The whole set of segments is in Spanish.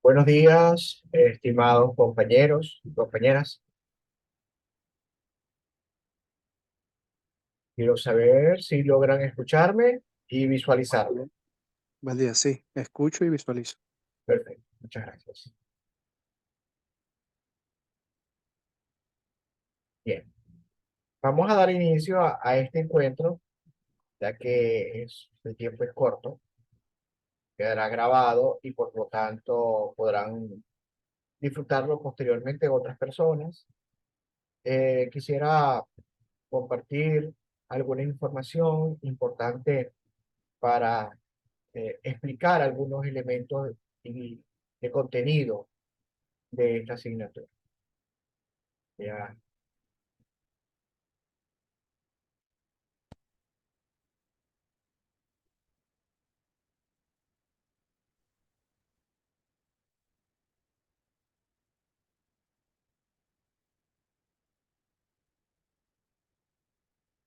Buenos días, estimados compañeros y compañeras. Quiero saber si logran escucharme y Buen visualizarme. día. Buen día, sí, escucho y visualizo. Perfecto, muchas gracias. Bien, vamos a dar inicio a este encuentro, ya que el tiempo es corto, quedará grabado y por lo tanto podrán disfrutarlo posteriormente otras personas. Quisiera compartir alguna información importante para explicar algunos elementos de contenido de esta asignatura. Ya,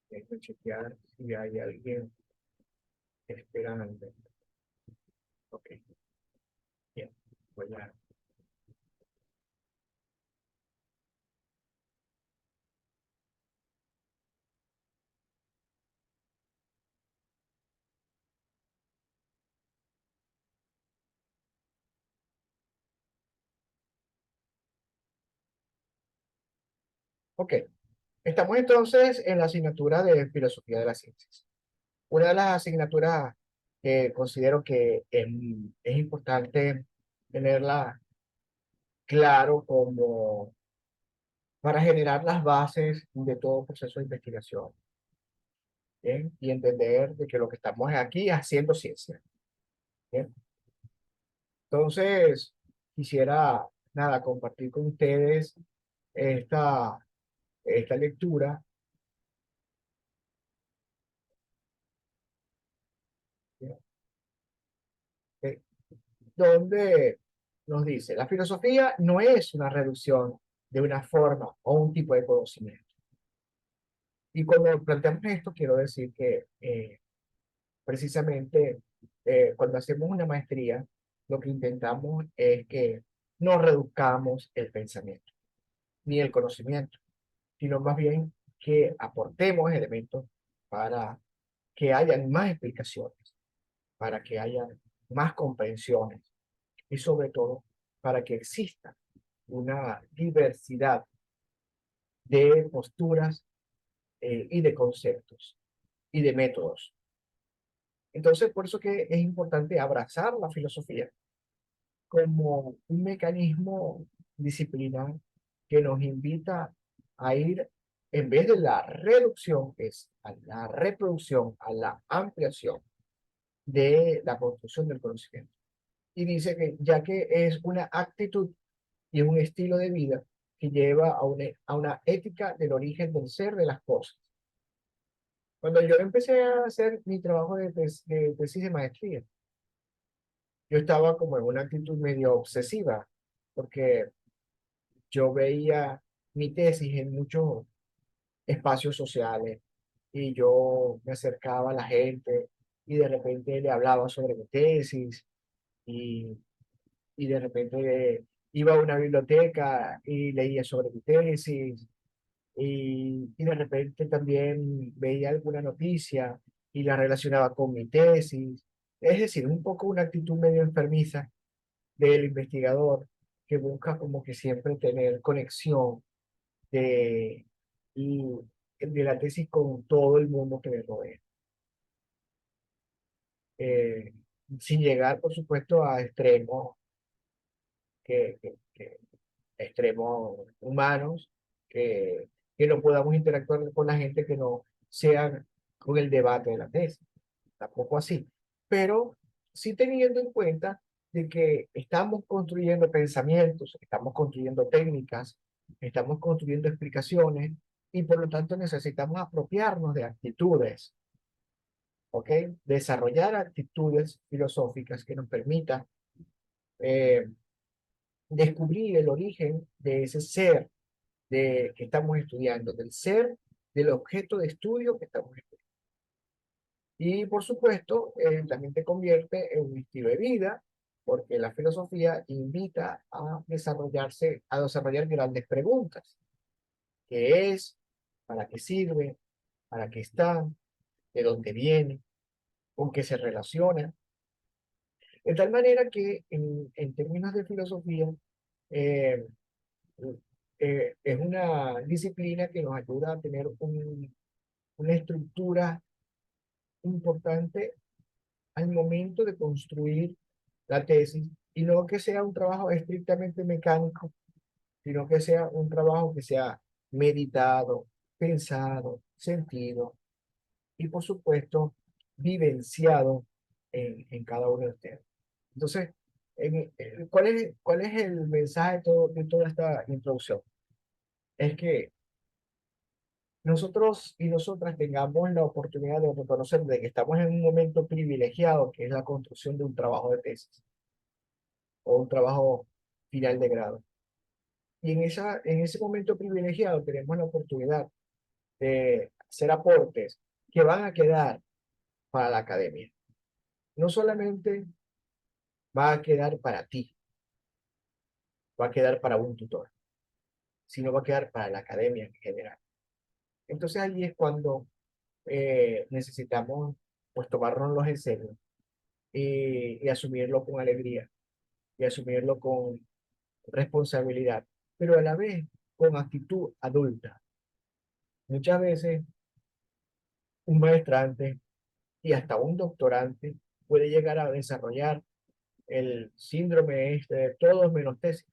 tengo que chequear si hay alguien esperando. Ok, bien, voy a. Ok, estamos entonces en la asignatura de Filosofía de las Ciencias. Una de las asignaturas que considero que es importante tenerla claro como para generar las bases de todo proceso de investigación. ¿Bien? Y entender de que lo que estamos aquí es haciendo ciencia. ¿Bien? Entonces, quisiera, nada, compartir con ustedes esta, esta lectura, ¿bien? Eh, donde nos dice, la filosofía no es una reducción de una forma o un tipo de conocimiento. Y cuando planteamos esto, quiero decir que precisamente cuando hacemos una maestría, lo que intentamos es que no reduzcamos el pensamiento ni el conocimiento, sino más bien que aportemos elementos para que hayan más explicaciones, para que haya más comprensiones y sobre todo para que exista una diversidad de posturas y de conceptos y de métodos. Entonces, por eso que es importante abrazar la filosofía como un mecanismo disciplinar que nos invita a ir, en vez de la reducción, es a la reproducción, a la ampliación de la construcción del conocimiento. Y dice que ya que es una actitud y un estilo de vida que lleva a una ética del origen del ser de las cosas. Cuando yo empecé a hacer mi trabajo de tesis de maestría, yo estaba como en una actitud medio obsesiva, porque yo veía mi tesis en muchos espacios sociales y yo me acercaba a la gente y de repente le hablaba sobre mi tesis y, y de repente iba a una biblioteca y leía sobre mi tesis y de repente también veía alguna noticia y la relacionaba con mi tesis. Es decir, un poco una actitud medio enfermiza del investigador que busca como que siempre tener conexión de, y, de la tesis con todo el mundo que le rodea. Eh, Sin llegar, por supuesto, a extremos, extremos humanos, que, que no podamos interactuar con la gente que no sea con el debate de la tesis. Tampoco así. Pero sí teniendo en cuenta de que estamos construyendo pensamientos, estamos construyendo técnicas, estamos construyendo explicaciones y por lo tanto necesitamos apropiarnos de actitudes, ¿ok? Desarrollar actitudes filosóficas que nos permitan eh, descubrir el origen de ese ser que estamos estudiando, del ser del objeto de estudio que estamos estudiando. Y por supuesto, también te convierte en un estilo de vida porque la filosofía invita a desarrollar grandes preguntas. ¿Qué es? ¿Para qué sirve? ¿Para qué está? ¿De dónde viene? ¿Con qué se relaciona? De tal manera que en términos de filosofía, eh, es una disciplina que nos ayuda a tener una estructura importante al momento de construir la tesis y no que sea un trabajo estrictamente mecánico, sino que sea un trabajo que sea meditado, pensado, sentido y por supuesto vivenciado en cada uno de ustedes. Entonces, cuál es el mensaje de toda esta introducción? Es que nosotros y nosotras tengamos la oportunidad de reconocer de que estamos en un momento privilegiado, que es la construcción de un trabajo de tesis o un trabajo final de grado. Y en ese momento privilegiado tenemos la oportunidad de hacer aportes que van a quedar para la academia. No solamente va a quedar para ti, va a quedar para un tutor, sino va a quedar para la academia en general. Entonces allí es cuando necesitamos pues tomárnoslos en serio y asumirlo con alegría y asumirlo con responsabilidad, pero a la vez con actitud adulta. Muchas veces un maestrante y hasta un doctorante puede llegar a desarrollar el síndrome este de todos menos tesis.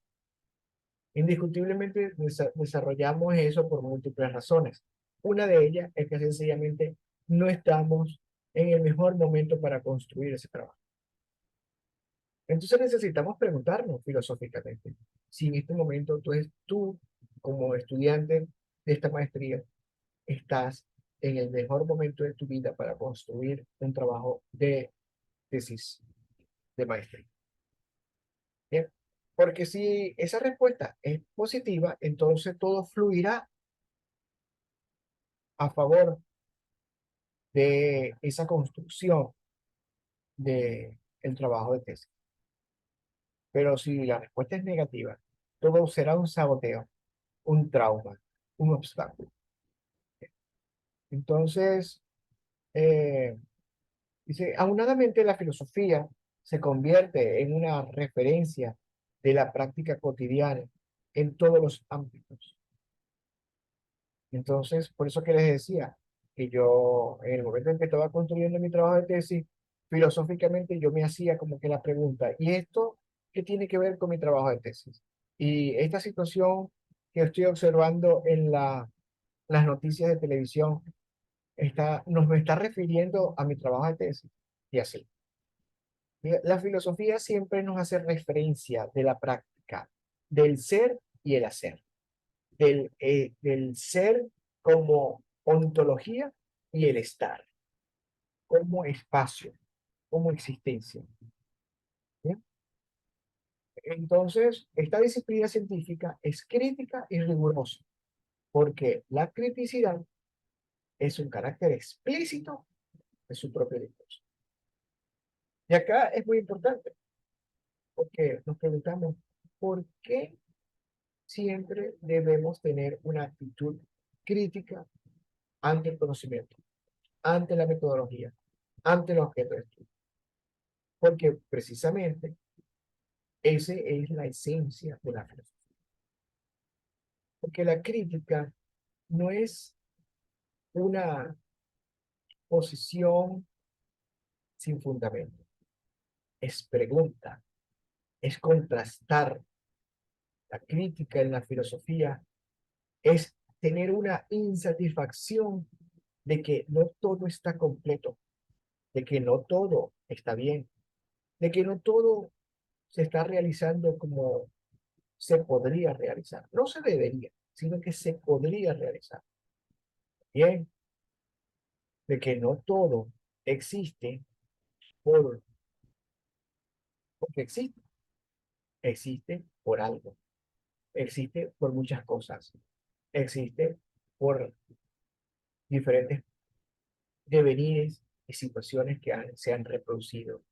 Indiscutiblemente desarrollamos eso por múltiples razones. Una de ellas es que sencillamente no estamos en el mejor momento para construir ese trabajo. Entonces necesitamos preguntarnos filosóficamente si en este momento tú como estudiante de esta maestría estás en el mejor momento de tu vida para construir un trabajo de tesis de maestría. ¿Bien? Porque si esa respuesta es positiva, entonces todo fluirá a favor de esa construcción de el trabajo de tesis. Pero si la respuesta es negativa, todo será un saboteo, un trauma, un obstáculo. Entonces, eh, dice, aunadamente la filosofía se convierte en una referencia de la práctica cotidiana en todos los ámbitos. Entonces, por eso que les decía que yo, en el momento en que estaba construyendo mi trabajo de tesis, filosóficamente yo me hacía como que la pregunta, ¿y esto qué tiene que ver con mi trabajo de tesis? Y esta situación que estoy observando en las noticias de televisión nos me está refiriendo a mi trabajo de tesis. Y así. La filosofía siempre nos hace referencia de la práctica, del ser y el hacer, del ser como ontología y el estar, como espacio, como existencia. ¿Bien? Entonces, esta disciplina científica es crítica y rigurosa, porque la criticidad es un carácter explícito de su propio discurso. Y acá es muy importante, porque nos preguntamos, ¿por qué siempre debemos tener una actitud crítica ante el conocimiento, ante la metodología, ante los objetos de estudio? Porque precisamente esa es la esencia de la filosofía. Porque la crítica no es una posición sin fundamento, es pregunta, es contrastar. La crítica en la filosofía es tener una insatisfacción de que no todo está completo, de que no todo está bien, de que no todo se está realizando como se podría realizar. No se debería, sino que se podría realizar. Bien, de que no todo existe por, porque existe, existe por algo, existe por muchas cosas, existe por diferentes devenires y situaciones que se han reproducido.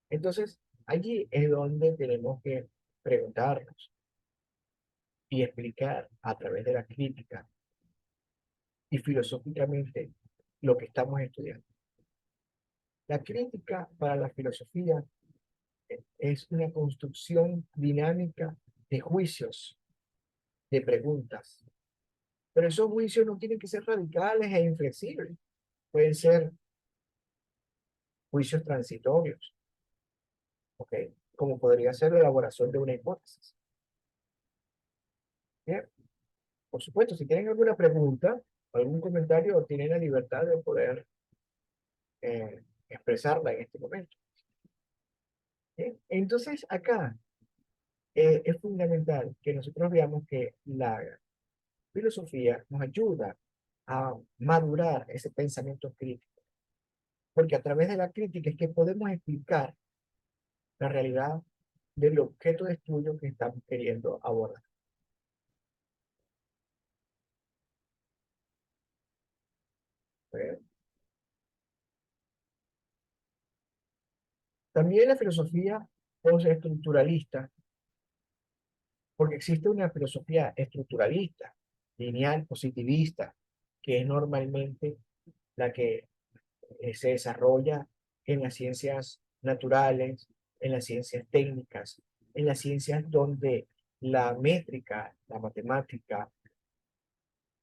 Entonces, allí es donde tenemos que preguntarnos y explicar a través de la crítica y filosóficamente lo que estamos estudiando. La crítica para la filosofía es una construcción dinámica de juicios, de preguntas. Pero esos juicios no tienen que ser radicales e inflexibles. Pueden ser juicios transitorios, ¿ok? Como podría ser la elaboración de una hipótesis. Bien, por supuesto, si tienen alguna pregunta o algún comentario, tienen la libertad de poder expresarla en este momento. Bien, entonces, acá es fundamental que nosotros veamos que la filosofía nos ayuda a madurar ese pensamiento crítico, porque a través de la crítica es que podemos explicar la realidad del objeto de estudio que estamos queriendo abordar. También la filosofía postestructuralista, porque existe una filosofía estructuralista, lineal, positivista, que es normalmente la que se desarrolla en las ciencias naturales, en las ciencias técnicas, en las ciencias donde la métrica, la matemática,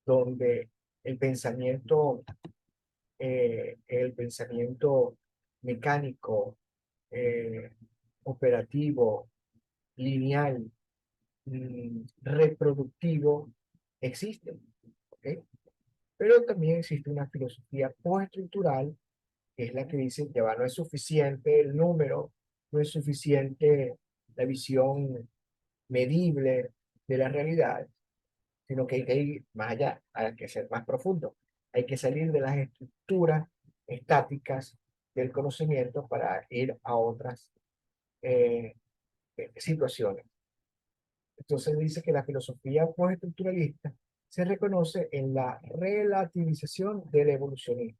donde el pensamiento mecánico, eh, operativo, lineal, reproductivo, existen, ¿ok? Pero también existe una filosofía postestructural, que es la que dice que no es suficiente el número, no es suficiente la visión medible de la realidad, sino que hay que ir más allá, hay que ser más profundo. Hay que salir de las estructuras estáticas del conocimiento para ir a otras eh, situaciones. Entonces dice que la filosofía postestructuralista se reconoce en la relativización del evolucionismo.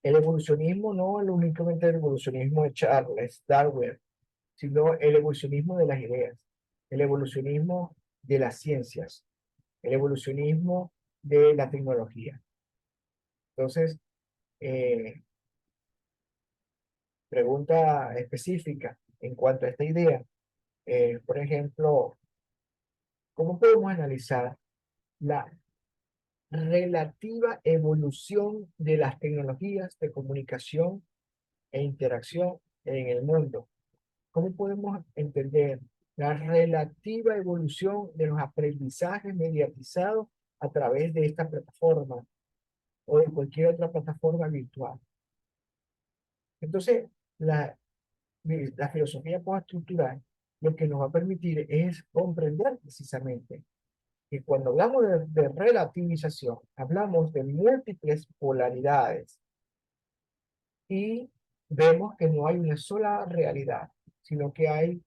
El evolucionismo no es únicamente el evolucionismo de Charles Darwin, sino el evolucionismo de las ideas, el evolucionismo de las ciencias, el evolucionismo de la tecnología. Entonces, eh, pregunta específica en cuanto a esta idea, por ejemplo, ¿cómo podemos analizar la relativa evolución de las tecnologías de comunicación e interacción en el mundo? ¿Cómo podemos entender la relativa evolución de los aprendizajes mediatizados a través de esta plataforma o de cualquier otra plataforma virtual? Entonces, la filosofía postestructural lo que nos va a permitir es comprender precisamente que cuando hablamos de relativización, hablamos de múltiples polaridades y vemos que no hay una sola realidad, sino que hay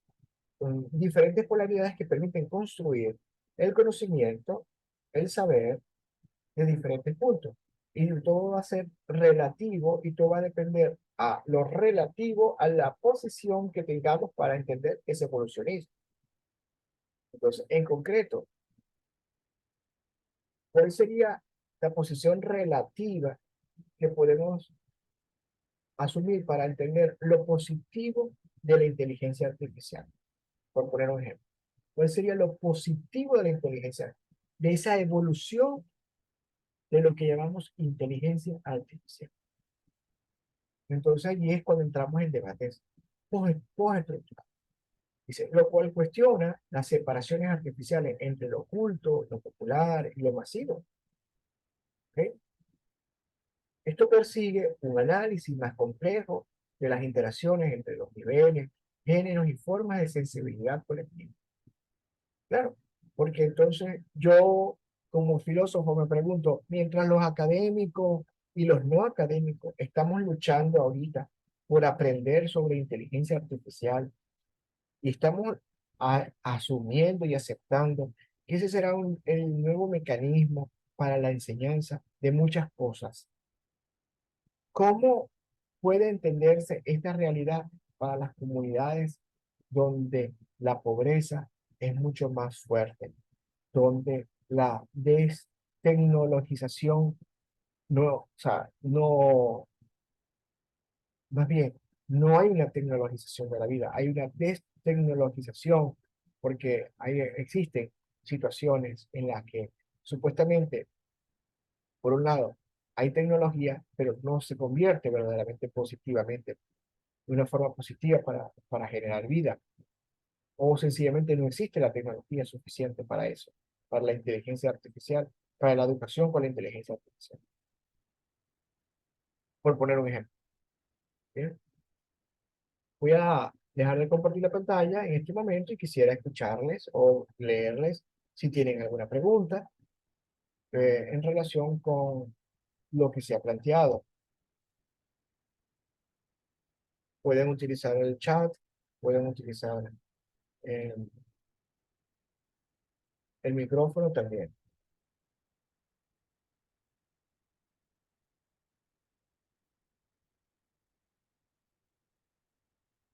diferentes polaridades que permiten construir el conocimiento, el saber de diferentes puntos. Y todo va a ser relativo y todo va a depender a lo relativo a la posición que tengamos para entender ese evolucionismo. Entonces, en concreto, ¿cuál sería la posición relativa que podemos asumir para entender lo positivo de la inteligencia artificial? Por poner un ejemplo. ¿Cuál sería lo positivo de la inteligencia? De esa evolución de lo que llamamos inteligencia artificial. Entonces allí es cuando entramos en debates postestructurales. Dice, lo cual cuestiona las separaciones artificiales entre lo oculto, lo popular y lo masivo. ¿Okay? Esto persigue un análisis más complejo de las interacciones entre los niveles, géneros y formas de sensibilidad colectiva. Claro, porque entonces yo como filósofo me pregunto, mientras los académicos y los no académicos estamos luchando ahorita por aprender sobre inteligencia artificial y estamos asumiendo y aceptando que ese será el nuevo mecanismo para la enseñanza de muchas cosas. ¿Cómo puede entenderse esta realidad para las comunidades donde la pobreza es mucho más fuerte, donde la destecnologización no, o sea, no, más bien, no hay una tecnologización de la vida, hay una destecnologización porque existen situaciones en las que supuestamente, por un lado, hay tecnología, pero no se convierte verdaderamente positivamente, de una forma positiva para generar vida, o sencillamente no existe la tecnología suficiente para eso, para la inteligencia artificial, para la educación con la inteligencia artificial, por poner un ejemplo. ¿Bien? Voy a dejar de compartir la pantalla en este momento y quisiera escucharles o leerles si tienen alguna pregunta en relación con lo que se ha planteado. Pueden utilizar el chat, pueden utilizar eh, el micrófono también.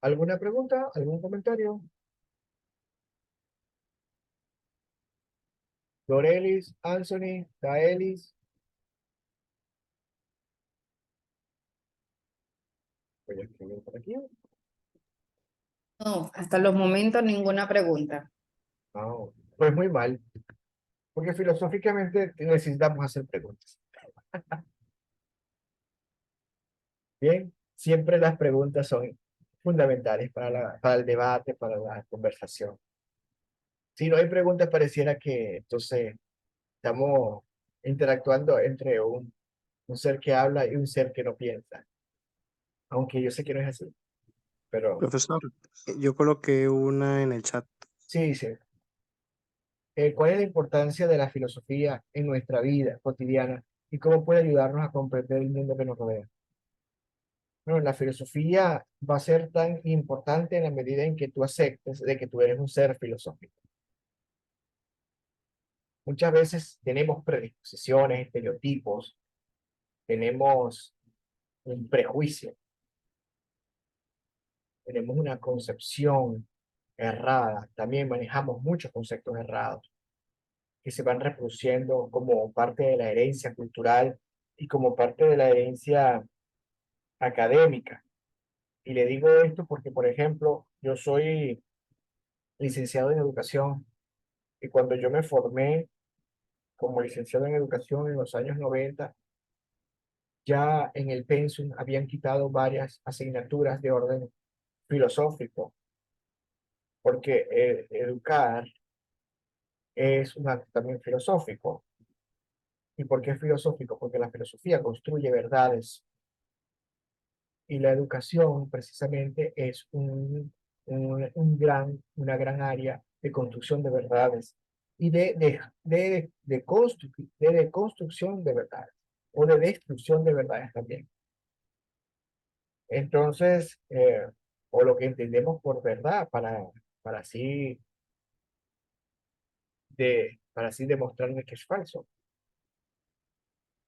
¿Alguna pregunta? ¿Algún comentario? Dorelis, Anthony, Daelis. Voy a escribir por aquí. No, hasta los momentos ninguna pregunta. No, pues muy mal, porque filosóficamente necesitamos hacer preguntas. Bien, siempre las preguntas son fundamentales para el debate, para la conversación. Si no hay preguntas, pareciera que entonces estamos interactuando entre un ser que habla y un ser que no piensa, aunque yo sé que no es así, pero Profesor, yo coloqué una en el chat. sí, sí. ¿Cuál es la importancia de la filosofía en nuestra vida cotidiana y cómo puede ayudarnos a comprender el mundo que nos rodea? Bueno, la filosofía va a ser tan importante en la medida en que tú aceptes de que tú eres un ser filosófico. Muchas veces tenemos predisposiciones, estereotipos, tenemos un prejuicio, tenemos una concepción errada, también manejamos muchos conceptos errados que se van reproduciendo como parte de la herencia cultural y como parte de la herencia académica. Y le digo esto porque, por ejemplo, yo soy licenciado en educación y cuando yo me formé como licenciado en educación en los años 90, ya en el pensum habían quitado varias asignaturas de orden filosófico, porque educar es un acto también filosófico. ¿Y por qué es filosófico? Porque la filosofía construye verdades y la educación precisamente es una gran área de construcción de verdades y de construcción de verdades o de destrucción de verdades también. Entonces, o lo que entendemos por verdad para así, para así demostrarles que es falso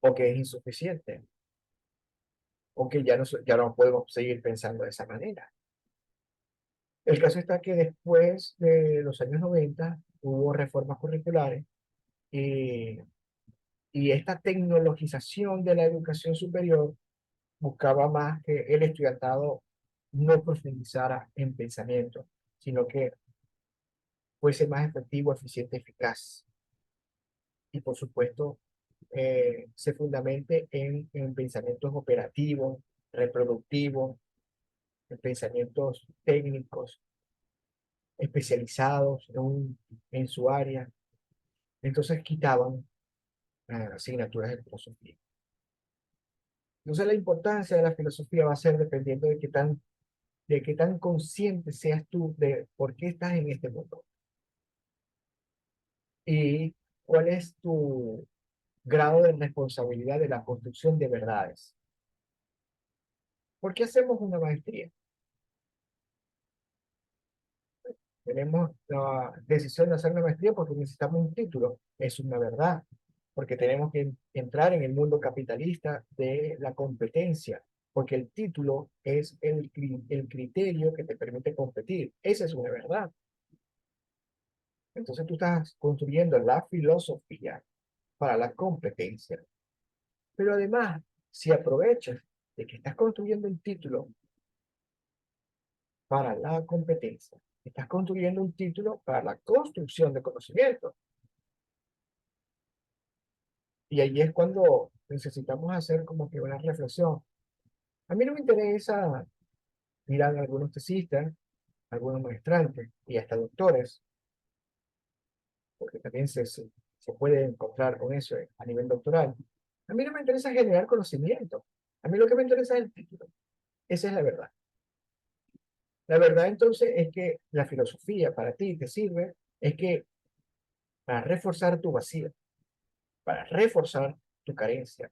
o que es insuficiente o que ya no podemos seguir pensando de esa manera. El caso está que después de los años 90 hubo reformas curriculares y, y esta tecnologización de la educación superior buscaba más que el estudiantado no profundizara en pensamiento, sino que fuese más efectivo, eficiente, eficaz. Y por supuesto, se fundamente en pensamientos operativos, reproductivos, en pensamientos técnicos, especializados en su área. Entonces quitaban asignaturas de filosofía. Entonces la importancia de la filosofía va a ser dependiendo de qué tan consciente seas tú de por qué estás en este mundo y cuál es tu grado de responsabilidad de la construcción de verdades. ¿Por qué hacemos una maestría? Tenemos la decisión de hacer una maestría porque necesitamos un título, es una verdad, porque tenemos que entrar en el mundo capitalista de la competencia, porque el título es el criterio que te permite competir. Esa es una verdad. Entonces tú estás construyendo la filosofía para la competencia. Pero además, si aprovechas de que estás construyendo un título para la competencia, estás construyendo un título para la construcción de conocimiento. Y ahí es cuando necesitamos hacer como que una reflexión. A mí no me interesa, miran algunos tesistas, algunos maestrantes y hasta doctores, porque también se puede encontrar con eso a nivel doctoral. A mí no me interesa generar conocimiento. A mí lo que me interesa es el título. Esa es la verdad. La verdad entonces es que la filosofía para ti te sirve, es que para reforzar tu vacío, para reforzar tu carencia,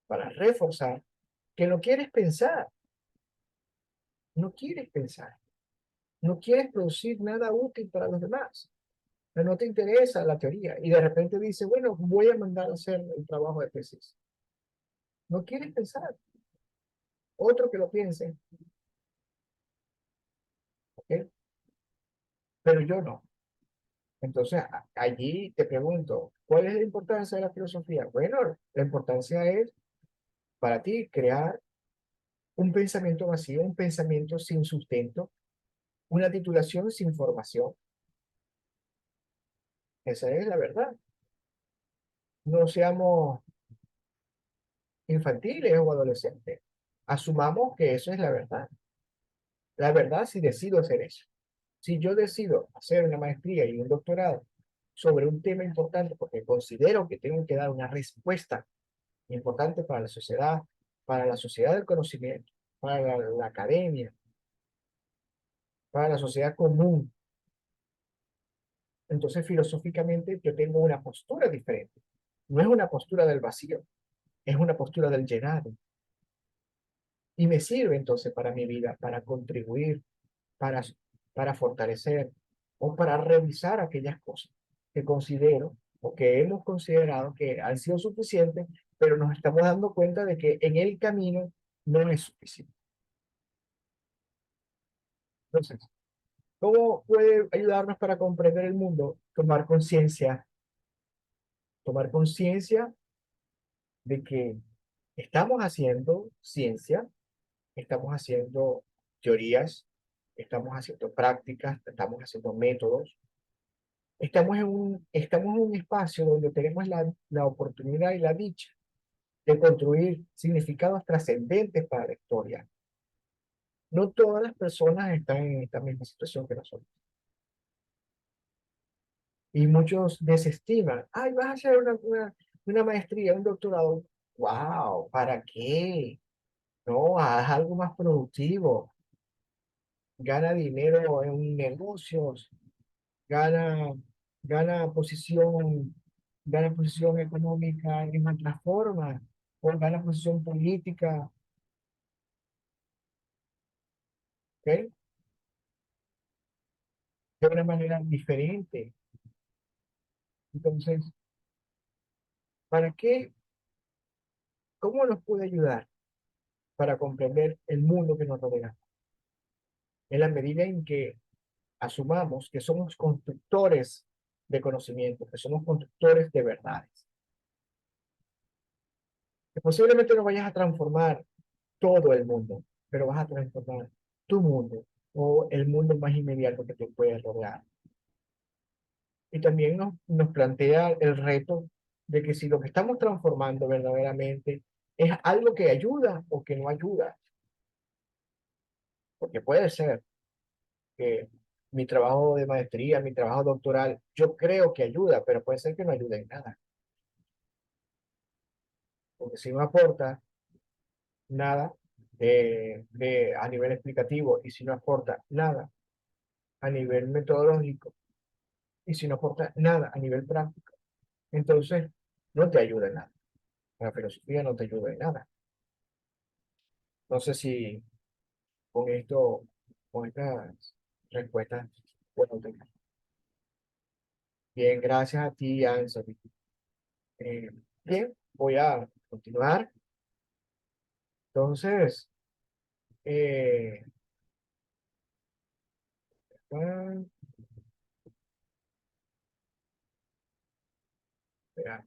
para reforzar que no quieres pensar, no quieres pensar, no quieres producir nada útil para los demás. No te interesa la teoría y de repente dice, bueno, voy a mandar a hacer el trabajo de tesis. No quieres pensar, otro que lo piense, ¿ok? Pero yo no. Entonces, allí te pregunto, ¿cuál es la importancia de la filosofía? Bueno, la importancia es para ti crear un pensamiento vacío, un pensamiento sin sustento, una titulación sin formación. Esa es la verdad. No seamos infantiles o adolescentes. Asumamos que eso es la verdad. La verdad si decido hacer eso. Si yo decido hacer una maestría y un doctorado sobre un tema importante porque considero que tengo que dar una respuesta importante para la sociedad del conocimiento, para la academia, para la sociedad común, entonces filosóficamente yo tengo una postura diferente. No es una postura del vacío, es una postura del llenado. Y me sirve entonces para mi vida, para contribuir, para, para fortalecer o para revisar aquellas cosas que considero o que hemos considerado que han sido suficientes, pero nos estamos dando cuenta de que en el camino no es suficiente. Entonces, ¿cómo puede ayudarnos para comprender el mundo? Tomar conciencia de que estamos haciendo ciencia, estamos haciendo teorías, estamos haciendo prácticas, estamos haciendo métodos, estamos en un espacio donde tenemos la oportunidad y la dicha de construir significados trascendentes para la historia. No todas las personas están en esta misma situación que nosotros. Y muchos desestiman, ay, vas a hacer una maestría, un doctorado. ¡Wow! ¿Para qué? No, haz algo más productivo. Gana dinero en negocios, gana, gana posición, gana posición económica en otras formas, o gana posición política, ¿ok? De una manera diferente. Entonces, ¿para qué? ¿Cómo nos puede ayudar para comprender el mundo que nos rodea? En la medida en que asumamos que somos constructores de conocimiento, que somos constructores de verdades. Que posiblemente no vayas a transformar todo el mundo, pero vas a transformar tu mundo o el mundo más inmediato que te puede rodear. Y también nos plantea el reto de que si lo que estamos transformando verdaderamente es algo que ayuda o que no ayuda, porque puede ser que mi trabajo de maestría, mi trabajo doctoral, yo creo que ayuda, pero puede ser que no ayude en nada, porque si no aporta nada a nivel explicativo y si no aporta nada a nivel metodológico y si no aporta nada a nivel práctico, entonces no te ayuda en nada. La filosofía no te ayuda en nada. No sé si con esto, con estas respuestas, puedo tener. Bien, gracias a ti, Anthony. Eh, bien, voy a continuar. Entonces, ah, espera,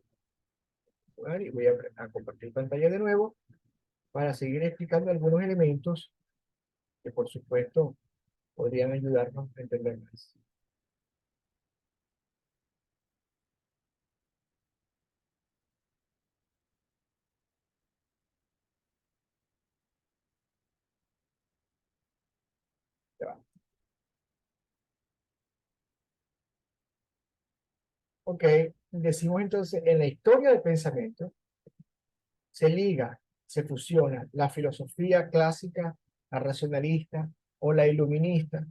y voy a compartir pantalla de nuevo para seguir explicando algunos elementos que, por supuesto, podrían ayudarnos a entender más. Ya va. Ok, decimos entonces, en la historia del pensamiento se liga, se fusiona la filosofía clásica, la racionalista o la iluminista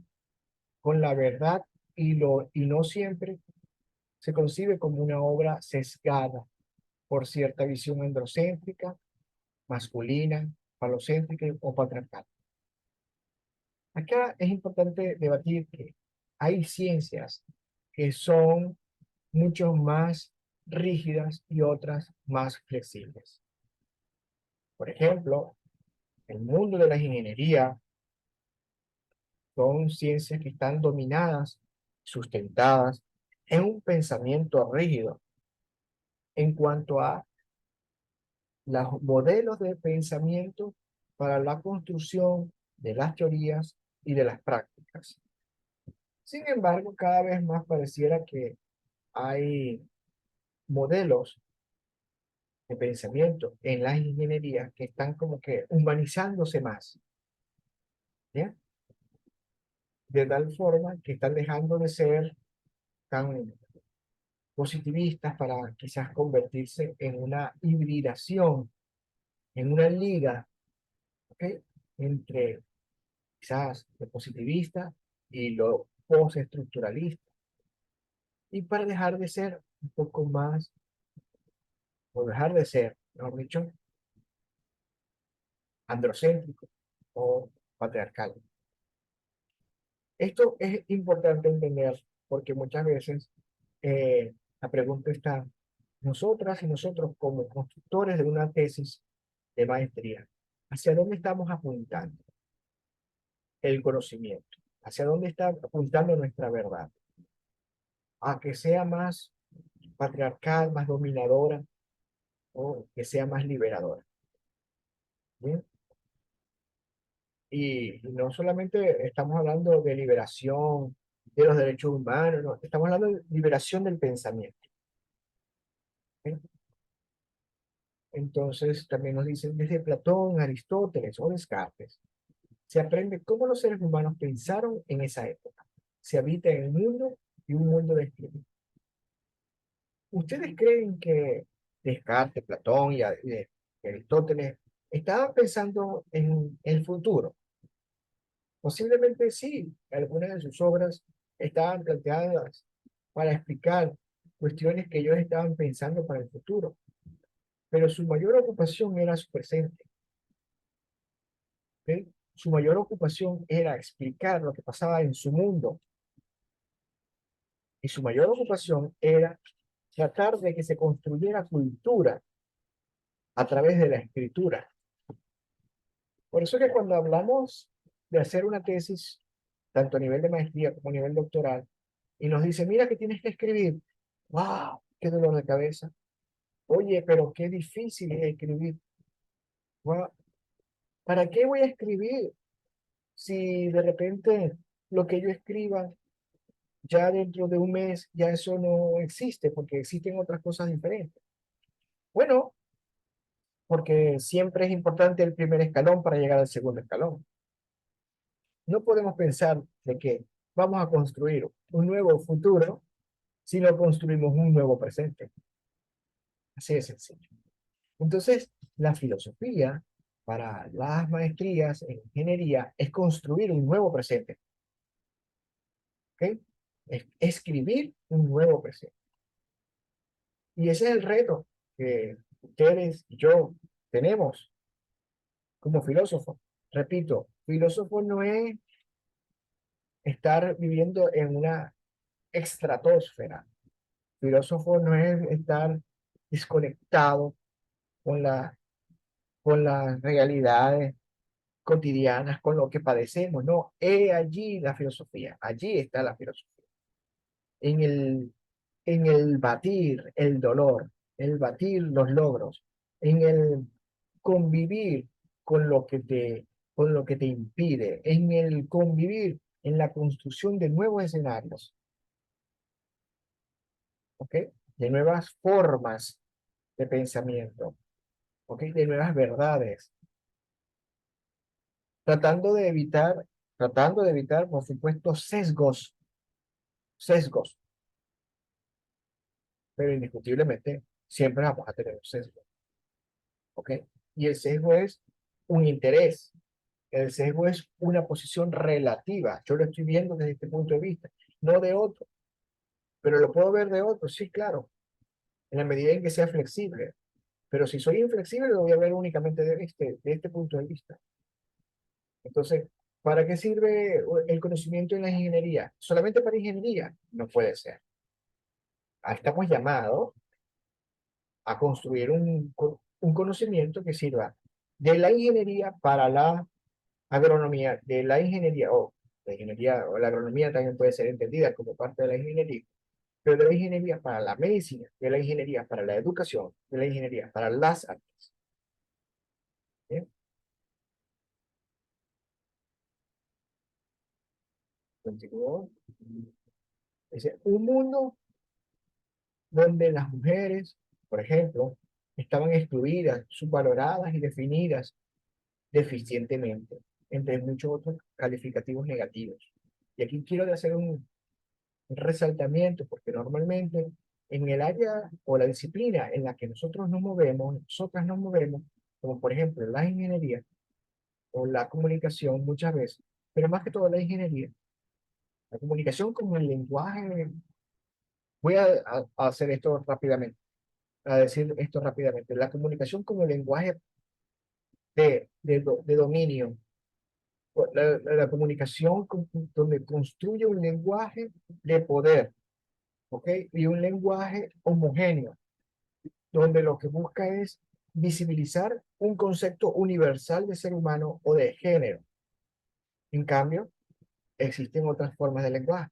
con la verdad y no siempre se concibe como una obra sesgada por cierta visión androcéntrica, masculina, falocéntrica o patriarcal. Acá es importante debatir que hay ciencias que son mucho más rígidas y otras más flexibles. Por ejemplo, el mundo de la ingeniería son ciencias que están dominadas, sustentadas en un pensamiento rígido en cuanto a los modelos de pensamiento para la construcción de las teorías y de las prácticas. Sin embargo, cada vez más pareciera que hay modelos de pensamiento en las ingenierías que están como que humanizándose más, ¿ya? De tal forma que están dejando de ser tan positivistas para quizás convertirse en una hibridación, en una liga, ¿ok? Entre quizás lo positivista y lo postestructuralista, y para dejar de ser un poco más, o dejar de ser, mejor dicho, androcéntrico o patriarcal. Esto es importante entender porque muchas veces la pregunta está, nosotras y nosotros como constructores de una tesis de maestría, ¿hacia dónde estamos apuntando el conocimiento? ¿Hacia dónde está apuntando nuestra verdad? ¿A que sea más patriarcal, más dominadora o que sea más liberadora? ¿Bien? Y no solamente estamos hablando de liberación de los derechos humanos, no, estamos hablando de liberación del pensamiento. ¿Bien? Entonces, también nos dicen desde Platón, Aristóteles o Descartes, se aprende cómo los seres humanos pensaron en esa época. Se habita en el mundo y un mundo descrito. ¿Ustedes creen que Descartes, Platón y Aristóteles estaban pensando en el futuro? Posiblemente sí, algunas de sus obras estaban planteadas para explicar cuestiones que ellos estaban pensando para el futuro, pero su mayor ocupación era su presente. ¿Ok? Su mayor ocupación era explicar lo que pasaba en su mundo y su mayor ocupación era tratar de que se construyera cultura a través de la escritura. Por eso que cuando hablamos de hacer una tesis, tanto a nivel de maestría como a nivel doctoral, y nos dice, mira que tienes que escribir, wow, qué dolor de cabeza. Oye, pero qué difícil es escribir. Wow, ¿para qué voy a escribir si de repente lo que yo escriba ya dentro de un mes ya eso no existe porque existen otras cosas diferentes? Bueno, porque siempre es importante el primer escalón para llegar al segundo escalón. No podemos pensar de que vamos a construir un nuevo futuro si no construimos un nuevo presente. Así de sencillo. Entonces, la filosofía para las maestrías en ingeniería es construir un nuevo presente. ¿Ok? Es escribir un nuevo presente. Y ese es el reto que ustedes y yo tenemos como filósofos. Repito, filósofo no es estar viviendo en una estratosfera. Filósofo no es estar desconectado con con las realidades cotidianas, con lo que padecemos, no, he allí la filosofía, allí está la filosofía, en el batir el dolor, el batir los logros, en el convivir con lo que con lo que te impide, en el convivir en la construcción de nuevos escenarios, ¿ok? De nuevas formas de pensamiento, ¿ok? De nuevas verdades, tratando de evitar, por supuesto, sesgos, pero indiscutiblemente siempre vamos a tener un sesgo, ¿ok? Y el sesgo es un interés, el sesgo es una posición relativa. Yo lo estoy viendo desde este punto de vista, no de otro, pero lo puedo ver de otro, sí, claro, en la medida en que sea flexible. Pero si soy inflexible, lo voy a ver únicamente de este punto de vista. Entonces, ¿para qué sirve el conocimiento en la ingeniería? ¿Solamente para ingeniería? No puede ser. Estamos llamados a construir un conocimiento que sirva de la ingeniería para la agronomía, de la ingeniería, o la ingeniería o la agronomía también puede ser entendida como parte de la ingeniería, pero de la ingeniería para la medicina, de la ingeniería para la educación, de la ingeniería para las artes. ¿Bien? Continúo. Dice, un mundo donde las mujeres, por ejemplo, estaban excluidas, subvaloradas y definidas deficientemente, entre muchos otros calificativos negativos. Y aquí quiero hacer un resaltamiento, porque normalmente en el área o la disciplina en la que nosotras nos movemos, como por ejemplo la ingeniería o la comunicación muchas veces, pero más que todo la ingeniería, la comunicación como el lenguaje, voy a hacer esto rápidamente, a decir esto rápidamente, la comunicación como lenguaje de dominio, la comunicación donde construye un lenguaje de poder, ¿ok? Y un lenguaje homogéneo, donde lo que busca es visibilizar un concepto universal de ser humano o de género. En cambio, existen otras formas de lenguaje.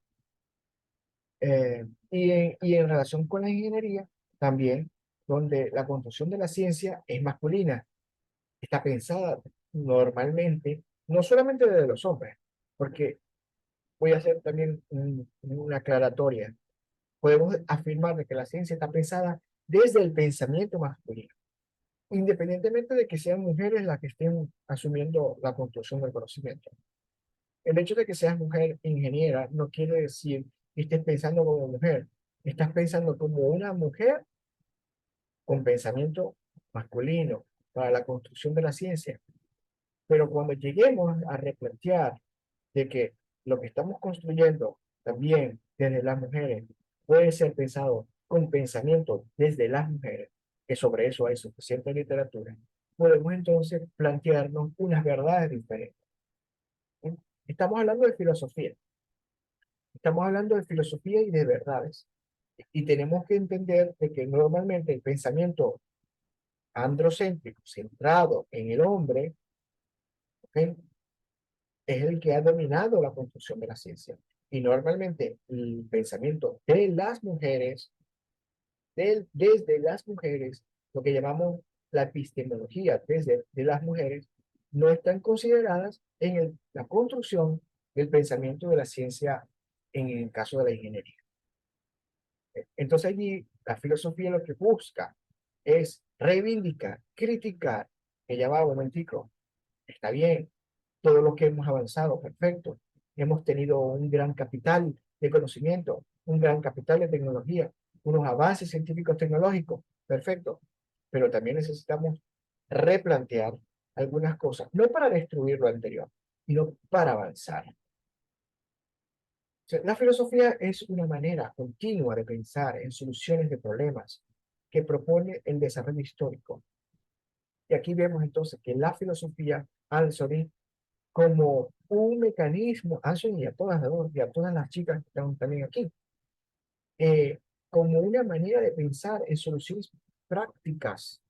Y en relación con la ingeniería, también, donde la construcción de la ciencia es masculina, está pensada normalmente, no solamente desde los hombres, porque voy a hacer también una aclaratoria. Podemos afirmar de que la ciencia está pensada desde el pensamiento masculino, independientemente de que sean mujeres las que estén asumiendo la construcción del conocimiento. El hecho de que seas mujer ingeniera no quiere decir que estés pensando como mujer, estás pensando como una mujer con pensamiento masculino para la construcción de la ciencia. Pero cuando lleguemos a replantear de que lo que estamos construyendo también desde las mujeres puede ser pensado con pensamiento desde las mujeres, que sobre eso hay suficiente literatura, podemos entonces plantearnos unas verdades diferentes. ¿Sí? Estamos hablando de filosofía, estamos hablando de filosofía y de verdades. Y tenemos que entender de que normalmente el pensamiento androcéntrico, centrado en el hombre, ¿ok? Es el que ha dominado la construcción de la ciencia. Y normalmente el pensamiento de las mujeres, desde las mujeres, lo que llamamos la epistemología desde de las mujeres, no están consideradas en la construcción del pensamiento de la ciencia en el caso de la ingeniería. Entonces allí la filosofía lo que busca es reivindicar, criticar, que ya va un momentico, está bien, todo lo que hemos avanzado, perfecto. Hemos tenido un gran capital de conocimiento, un gran capital de tecnología, unos avances científicos tecnológicos, perfecto. Pero también necesitamos replantear algunas cosas, no para destruir lo anterior, sino para avanzar. O sea, la filosofía es una manera continua de pensar en soluciones de problemas que propone el desarrollo histórico. Y aquí vemos entonces que la filosofía, Anthony, como un mecanismo, Anthony y a todas las chicas que están también aquí, como una manera de pensar en soluciones prácticas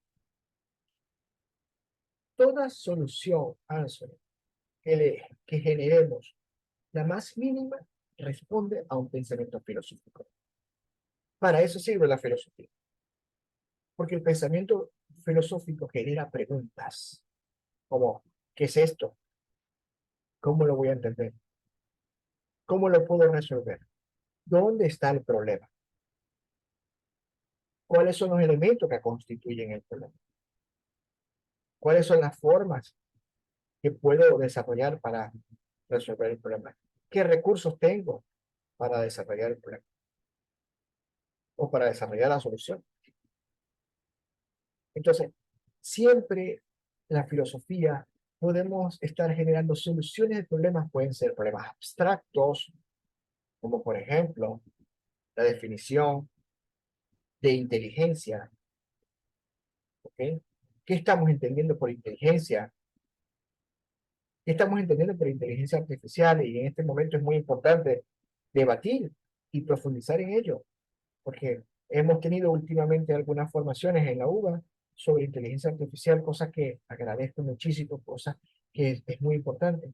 toda solución, Anthony, que generemos, la más mínima, responde a un pensamiento filosófico. Para eso sirve la filosofía. Porque el pensamiento filosófico genera preguntas, como, ¿qué es esto? ¿Cómo lo voy a entender? ¿Cómo lo puedo resolver? ¿Dónde está el problema? ¿Cuáles son los elementos que constituyen el problema? ¿Cuáles son las formas que puedo desarrollar para resolver el problema? ¿Qué recursos tengo para desarrollar el problema o para desarrollar la solución? Entonces, siempre la filosofía podemos estar generando soluciones de problemas, pueden ser problemas abstractos, como por ejemplo la definición de inteligencia, ¿ok? ¿Qué estamos entendiendo por inteligencia? ¿Qué estamos entendiendo por inteligencia artificial? Y en este momento es muy importante debatir y profundizar en ello, porque hemos tenido últimamente algunas formaciones en la UBA sobre inteligencia artificial, cosas que agradezco muchísimo, cosas que es muy importante,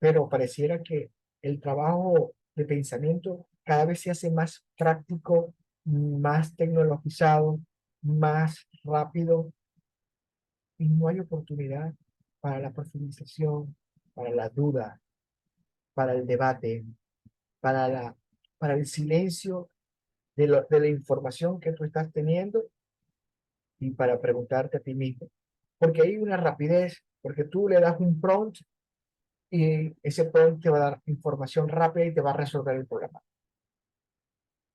pero pareciera que el trabajo de pensamiento cada vez se hace más práctico, más tecnologizado, más rápido, y no hay oportunidad para la profundización, para la duda, para el debate, para para el silencio de la información que tú estás teniendo y para preguntarte a ti mismo. Porque hay una rapidez, porque tú le das un prompt y ese prompt te va a dar información rápida y te va a resolver el problema.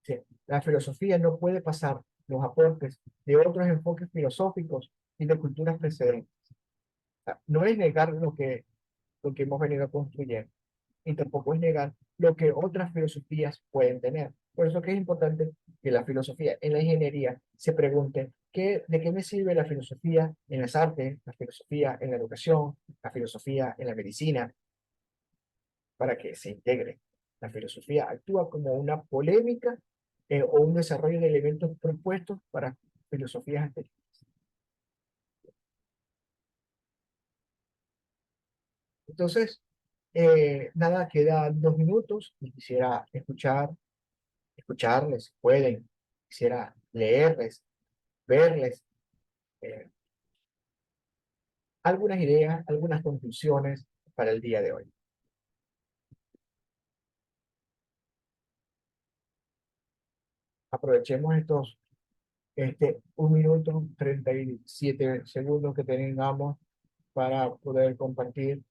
Sí, la filosofía no puede pasar los aportes de otros enfoques filosóficos y de culturas precedentes. O sea, no es negar lo que hemos venido construyendo, y tampoco es negar lo que otras filosofías pueden tener. Por eso que es importante que la filosofía en la ingeniería se pregunte de qué me sirve la filosofía en las artes, la filosofía en la educación, la filosofía en la medicina, para que se integre. La filosofía actúa como una polémica o un desarrollo de elementos propuestos para filosofías anteriores. Entonces, nada, quedan 2 minutos y quisiera escucharles, pueden, quisiera leerles, verles eh, algunas ideas, algunas conclusiones para el día de hoy. Aprovechemos este 1 minuto 37 segundos que tengamos para poder compartir.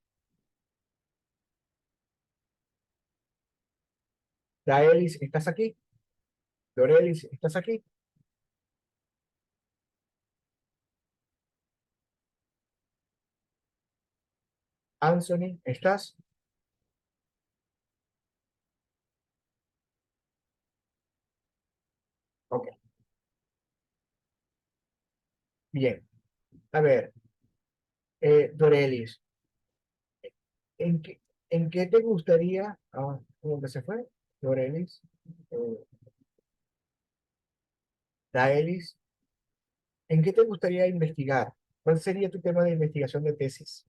Daelis, ¿estás aquí? Dorelis, ¿estás aquí? Anthony, ¿estás? Ok, bien. A ver, Dorelis, ¿en qué, en qué te gustaría, ¿dónde se fue? Dorelis, eh, Daelis, ¿en qué te gustaría investigar? ¿Cuál sería tu tema de investigación de tesis,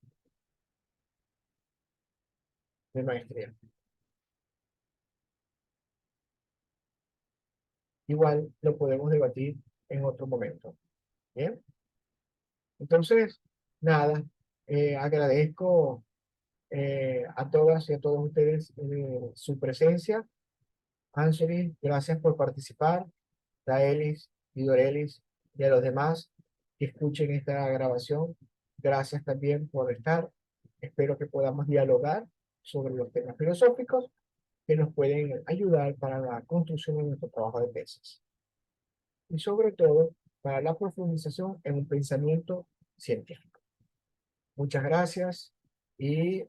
de maestría? Igual lo podemos debatir en otro momento. Bien, entonces, nada, agradezco a todas y a todos ustedes su presencia. Anthony, gracias por participar. Daelis y Dorelis y a los demás que escuchen esta grabación. Gracias también por estar. Espero que podamos dialogar sobre los temas filosóficos que nos pueden ayudar para la construcción de nuestro trabajo de tesis y sobre todo para la profundización en un pensamiento científico. Muchas gracias y